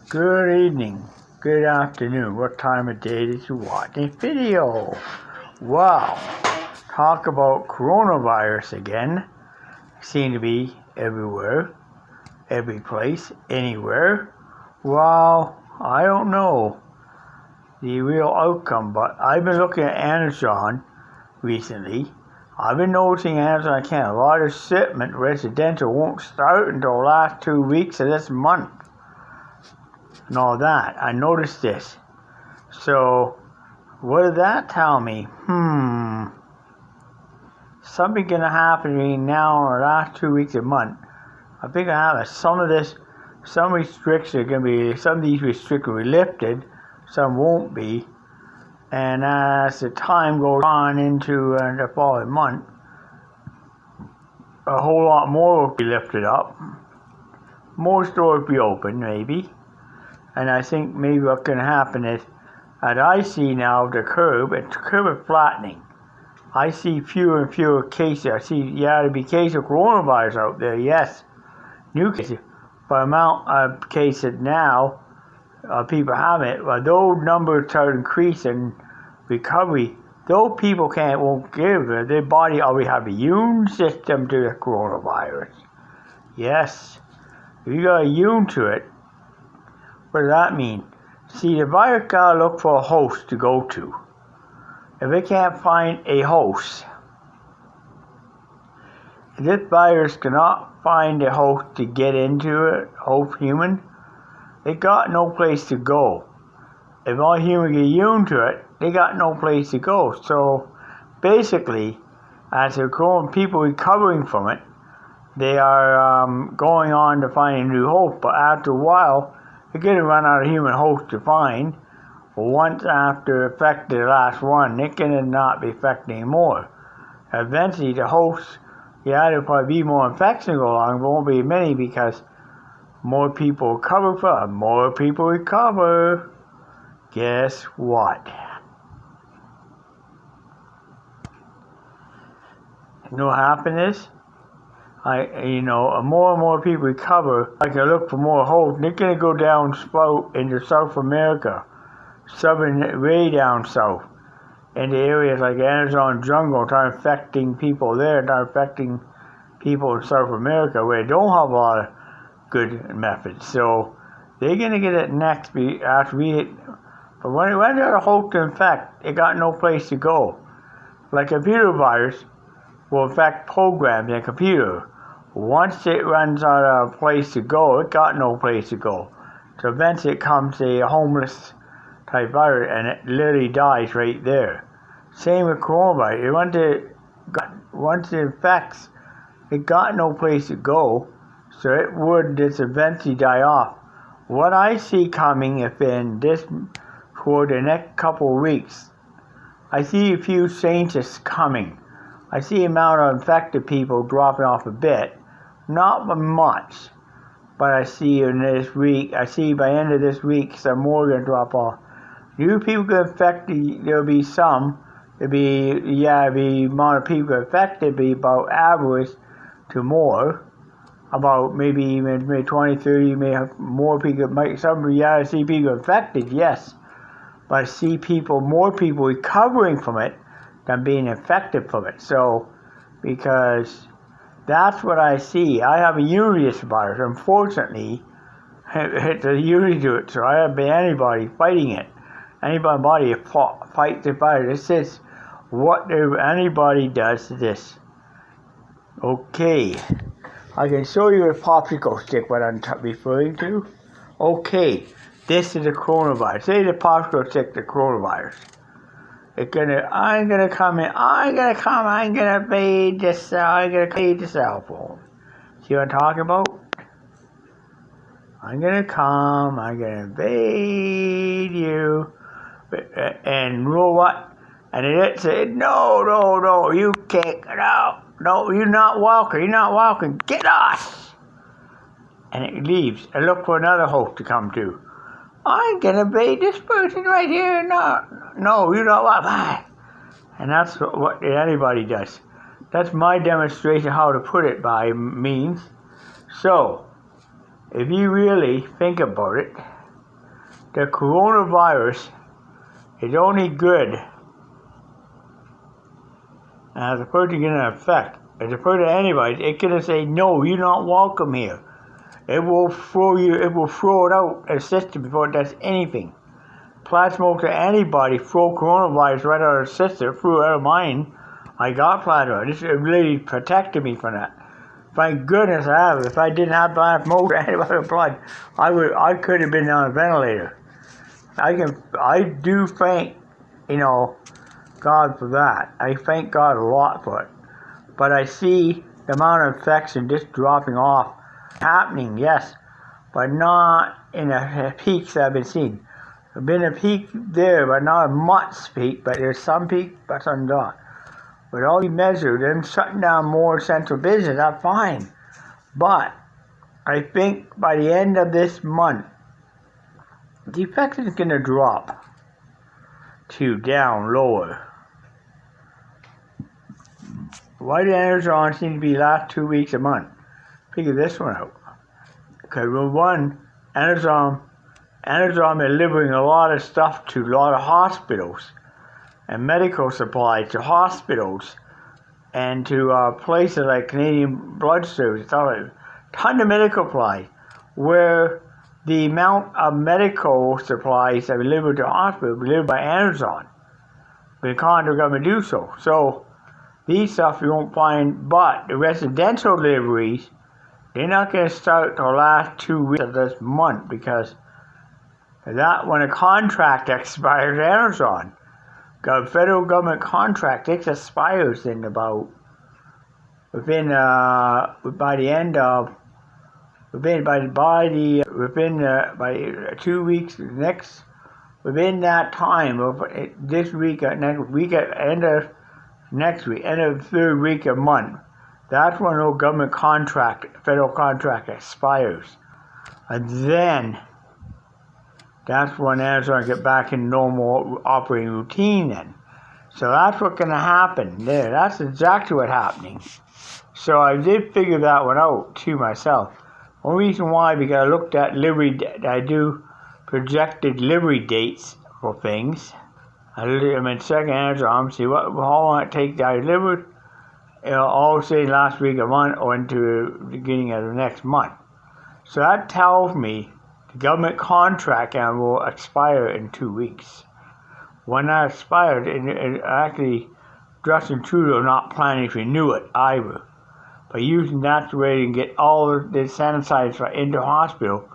Good evening, good afternoon, what time of day did you watch this video? Wow, talk about coronavirus again. Seem to be everywhere, every place, anywhere. Well, I don't know the real outcome, but I've been looking at Amazon recently. I've been noticing Amazon a lot of shipment residential won't start until the last 2 weeks of this month. And all that. I noticed this. So, what did that tell me? Something gonna happen between now and the last 2 weeks of the month. I think I have some restrictions are gonna be, some of these restrictions will be lifted, some won't be. And as the time goes on into the following month, a whole lot more will be lifted up. More stores will be open, maybe. And I think maybe what's going to happen is, as I see now the curve is flattening. I see fewer and fewer cases. I see, there'll be cases of coronavirus out there, yes. New cases. But the amount of cases now, people have it, but those numbers start increasing, recovery, those people won't give it. Their body already have an immune system to the coronavirus. Yes. If you got immune to it, what does that mean? See, the virus gotta look for a host to go to. If it can't find a host, if this virus cannot find a host to get into it, host human, they got no place to go. If all humans get immune to it, they got no place to go. So, basically, as the people recovering from it, they are going on to find a new host. But after a while, they're going to run out of human hosts to find. Once after affected the last one, they're going to not be affected anymore. Eventually, the hosts, there'll probably be more infections go along, but won't be many because more people recover from it. More people recover. Guess what? You know what happened is? More and more people recover, I can look for more hope. They're going to go down spout into South America, way down south, into areas like Amazon jungle, start affecting people there, start affecting people in South America where they don't have a lot of good methods. So they're going to get it next after we hit. But when they're a hope to infect, they got no place to go. Like a computer virus will infect programs in a computer. Once it runs out of a place to go, it got no place to go. So eventually it comes a homeless type virus and it literally dies right there. Same with coronavirus. Once it infects, it got no place to go, so it would just eventually die off. What I see coming for the next couple of weeks, I see a few changes coming. I see the amount of infected people dropping off a bit. Not much, but I see in this week, by the end of this week, some more going to drop off. New people get infected, there'll be some. The amount of people affected be about average to more. About maybe 20, 30, may have more people, I see people infected, yes. But I see more people recovering from it than being infected from it. So, because that's what I see. I have immunity to this virus. Unfortunately, it's a immunity to it, so I have the antibody fighting it. Antibody fights the virus. This is what the antibody does to this. Okay. I can show you a popsicle stick, what I'm referring to. Okay. This is the coronavirus. Say the popsicle stick, the coronavirus. I'm gonna invade the cell phone. See what I'm talking about? I'm gonna invade you. And you know what? And it said, no, you can't, no, you're not welcome, get off! And it leaves. I look for another host to come to. I'm gonna invade this person right here. No, you know what? And that's what anybody does. That's my demonstration how to put it by means. So, if you really think about it, the coronavirus is only good as a person getting an effect. As a person, anybody, it's gonna say, no, you're not welcome here. It will throw it out of the system before it does anything. Plasma to anybody, throw coronavirus right out of the system, threw it out of mine. I got plasma. This really protected me from that. Thank goodness I have. If I didn't have plasma to antibiotic blood, I could have been on a ventilator. I do thank, God for that. I thank God a lot for it. But I see the amount of infection just dropping off, happening, yes, but not in the peaks I've been seeing. There's been a peak there, but not a much peak, but there's some peak, but some not. With all these measures, them shutting down more central business, that's fine. But I think by the end of this month, the infection is going to drop to down lower. Why did Energon seem to be last 2 weeks a month? Figure this one out. Okay, well, one, Energon is delivering a lot of stuff to a lot of hospitals and medical supplies to hospitals and to places like Canadian Blood Service, a ton of medical supplies, where the amount of medical supplies that are delivered to hospitals are delivered by Energon. The Canadian government do so. So these stuff you won't find, but the residential deliveries, they're not going to start the last 2 weeks of this month, because that when a contract expires, Energon, the federal government contract, it expires in about within 2 weeks next. Within that time of this week, next week, end of next week, end of the third week of month, that's when the government contract, federal contract expires. And then that's when Energon get back in normal operating routine then. So that's what's going to happen there. That's exactly what's happening. So I did figure that one out to myself. One reason why, because I looked at I do projected delivery dates for things. I'm in second Energon, see how long it takes to deliver. All say last week of month or into the beginning of the next month. So that tells me the government contract will expire in 2 weeks. When that expired, it actually Justin Trudeau not planning to renew it either. But using that way to get all the sanitizer into hospital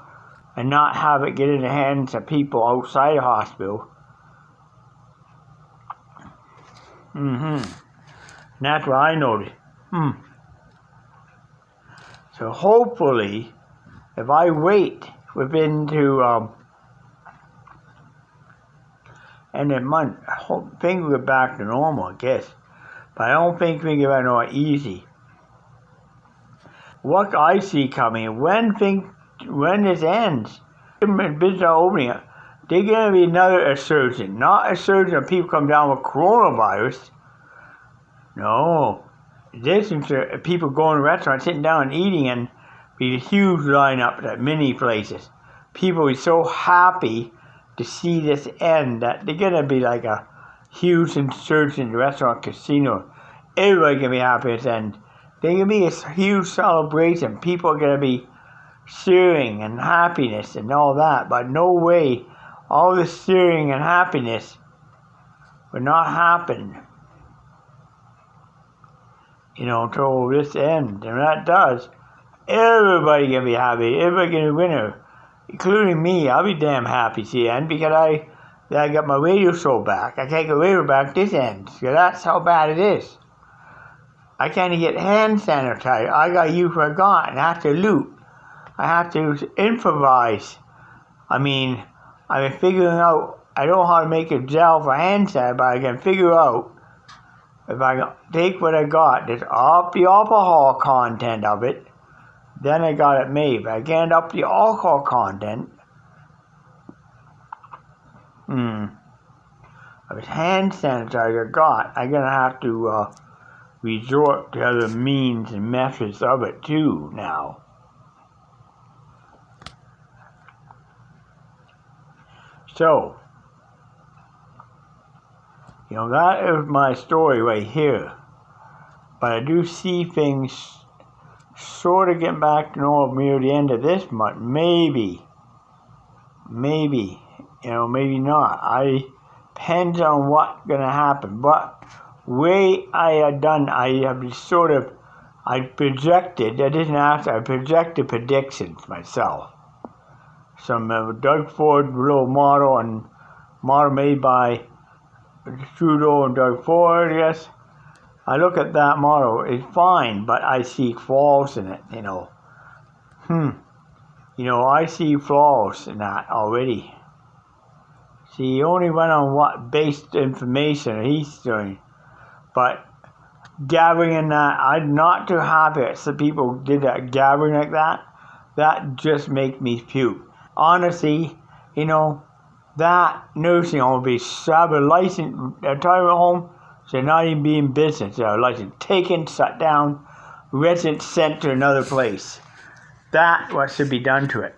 and not have it get in the hands of people outside the hospital. And that's what I noticed. So hopefully, if I wait within to end of the month, I hope things will get back to normal, I guess. But I don't think things are going to be easy. What I see coming, when this ends, business are opening up, there's going to be another resurgence. Not a surge of people come down with coronavirus. No. This is people going to restaurants, sitting down and eating, and be a huge lineup at many places. People are so happy to see this end that they're going to be like a huge insurgence in the restaurant, casino. Everybody's going to be happy at this end. There's going to be a huge celebration. People are going to be cheering and happiness and all that. But no way, all this cheering and happiness will not happen, until this ends. And when that does, everybody's going to be happy. Everybody's going to be a winner, including me. I'll be damn happy to the end, because I got my radio show back. I can't get radio back this end, because that's how bad it is. I can't even get hand sanitizer. I got you forgotten. I have to loot. I have to improvise. I've been figuring out, I don't know how to make a gel for hand sanitizer, but I can figure out if I take what I got, that's up the alcohol content of it, then I got it made. But I can't up the alcohol content. If it's hand sanitizer I got, I'm going to have to resort to other means and methods of it too now. So, that is my story right here. But I do see things sort of getting back to normal near the end of this month. Maybe, maybe not. Depends on what's going to happen. But way I projected, I didn't ask, I projected predictions myself. Some Doug Ford little model made by Trudeau and Doug Ford, yes. I look at that model, it's fine, but I see flaws in it, I see flaws in that already. See, he only went on what based information he's doing. But gathering in that, I'm not too happy that some people did that gathering like that. That just makes me puke. Honestly, that nursing home will be licensed, a retirement home, so not even be in business. They're licensed, taken, shut down, residents sent to another place. That's what should be done to it.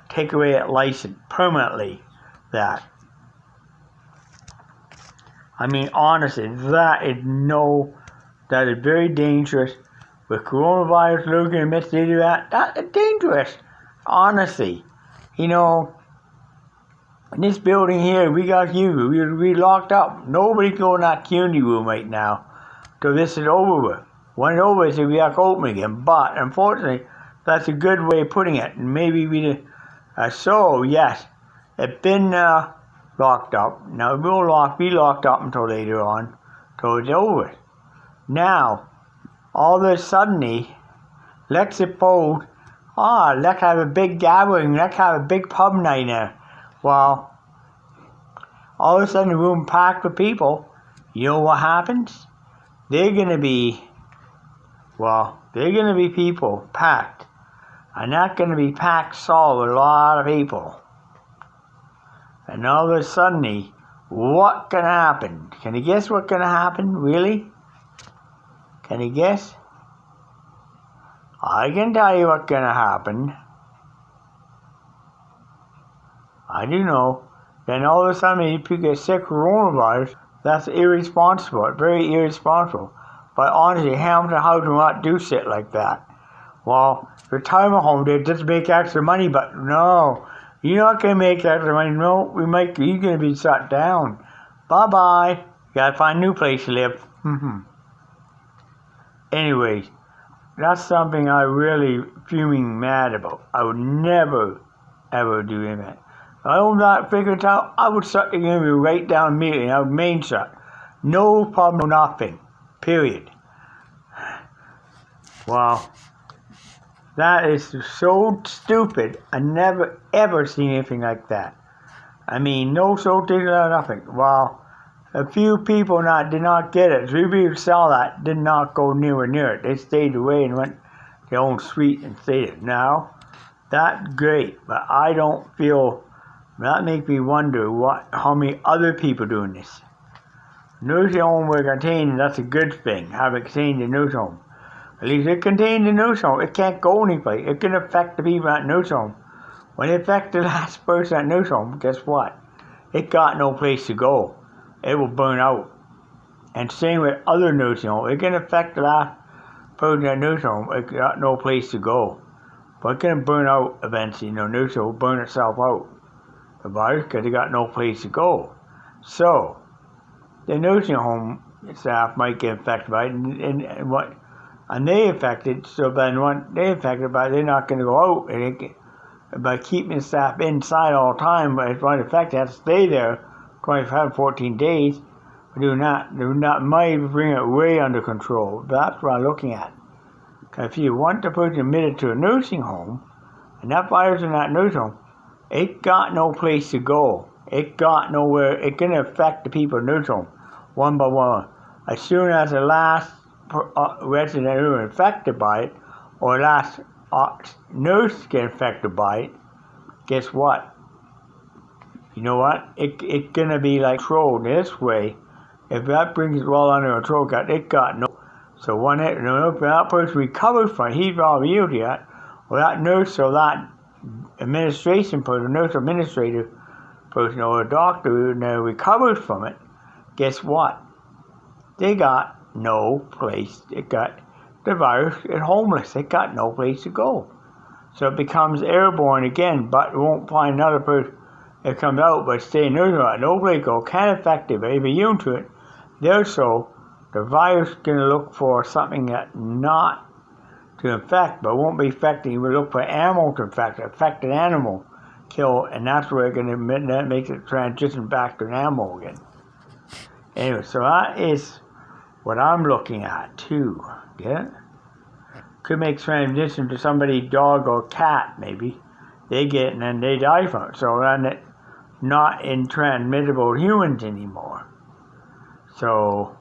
Take away that license permanently. That. I mean, honestly, that is very dangerous. With coronavirus lurking in the midst of that is dangerous. Honestly, in this building here, we got you. We locked up. Nobody can go in that community room right now till this is over with. When it's over, it's we have to open again. But unfortunately, that's a good way of putting it. And maybe so yes, it's been locked up. Now it will be locked up until later on, till it's over. Now, all of a sudden, let's suppose, let's have a big gathering. Let's have a big pub night there. Well, all of a sudden the room packed with people. You know what happens? They're gonna be people packed. And not gonna be packed solid with a lot of people. And all of a sudden, what can happen? Can you guess what's gonna happen, really? Can you guess? I can tell you what's gonna happen. I do know. Then all of a sudden, if you get sick of coronavirus, that's irresponsible. Very irresponsible. But honestly, Hamilton House will not do shit like that. Well, retirement home did just make extra money, but no, you're not gonna make extra money. No, you're gonna be shut down. Bye-bye. You gotta find a new place to live. Anyways, that's something I really fuming mad about. I would never, ever do that. If I would not figure it out, I would shut the interview right down immediately. I would main shut. No problem, nothing. Period. Wow. That is so stupid. I never ever seen anything like that. I mean, no social nothing. Well, a few people did not get it. 3 people saw that, did not go anywhere near it. They stayed away and went their own street and stayed. Now, that's great, but I don't feel. That makes me wonder how many other people doing this. Nursing home were contained, that's a good thing. Have it contained in nursing home. At least it contained in nursing home. It can't go anyplace. It can affect the people at nursing home. When it affects the last person at nursing home, guess what? It got no place to go. It will burn out. And same with other nursing homes. It can affect the last person at nursing home. It got no place to go. But it can burn out eventually. Nursing home will burn itself out. The virus, because it got no place to go. So, the nursing home staff might get infected by it, and they affected. So then, when they affected by it, they're not going to go out. And by keeping the staff inside all the time, but it's one effect. They have to stay there 25, 14 days. Do not might bring it way under control. That's what I'm looking at. Because if you want the person admitted to a nursing home, and that virus in that nursing home, it got no place to go. It got nowhere. It can affect the people in the nursing home one by one. As soon as the last resident who was infected by it, or last nurse get infected by it, guess what? You know what? It's gonna be like controlled this way. If that brings it well under control, it got no. So when that person recovers from it, he's probably healed yet, or that nurse or that administration person, nurse administrator person, or a doctor who now recovered from it, guess what? They got no place. It got the virus is homeless. It got no place to go. So it becomes airborne again, but won't find another person. It comes out, but stay neutral. No place to go. Can't affect it, but if you're immune to it, therefore, the virus is going to look for something that not to infect, but won't be affecting. It will look for animal to infect, affected animal, kill, and that's where it's going to that makes it transition back to an animal again. Anyway, so that is what I'm looking at too. Get it? Could make transition to somebody, dog or cat, maybe. They get it and then they die from it. So then it's not intransmittable to humans anymore. So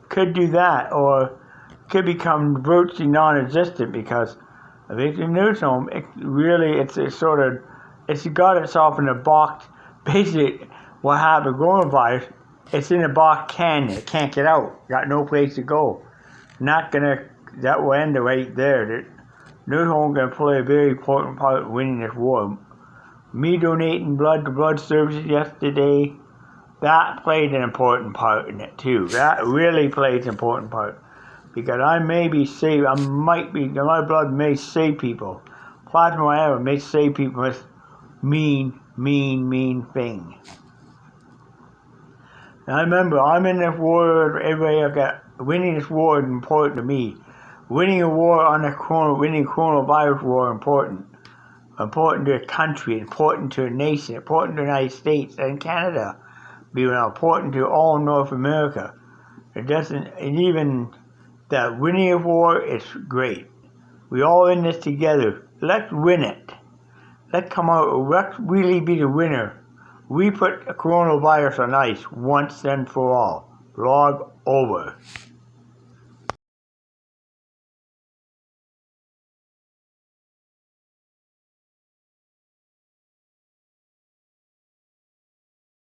could do that, or could become virtually non-existent because if it's a nursing it's got itself in a box. Basically, what happened with coronavirus, it's in a box can, it can't get out, got no place to go. That will end it right there. The nursing home can play a very important part in winning this war. Me donating blood to blood services yesterday, that played an important part in it too. That really played an important part. Because my blood may save people. Plasma, whatever, may save people from this mean thing. And I remember, I'm in this war, winning this war is important to me. Winning a war on winning coronavirus war is important. Important to a country, important to a nation, important to the United States and Canada. Important to all North America. That winning a war is great. We all in this together. Let's win it. Let's really be the winner. We put coronavirus on ice once and for all. Log over.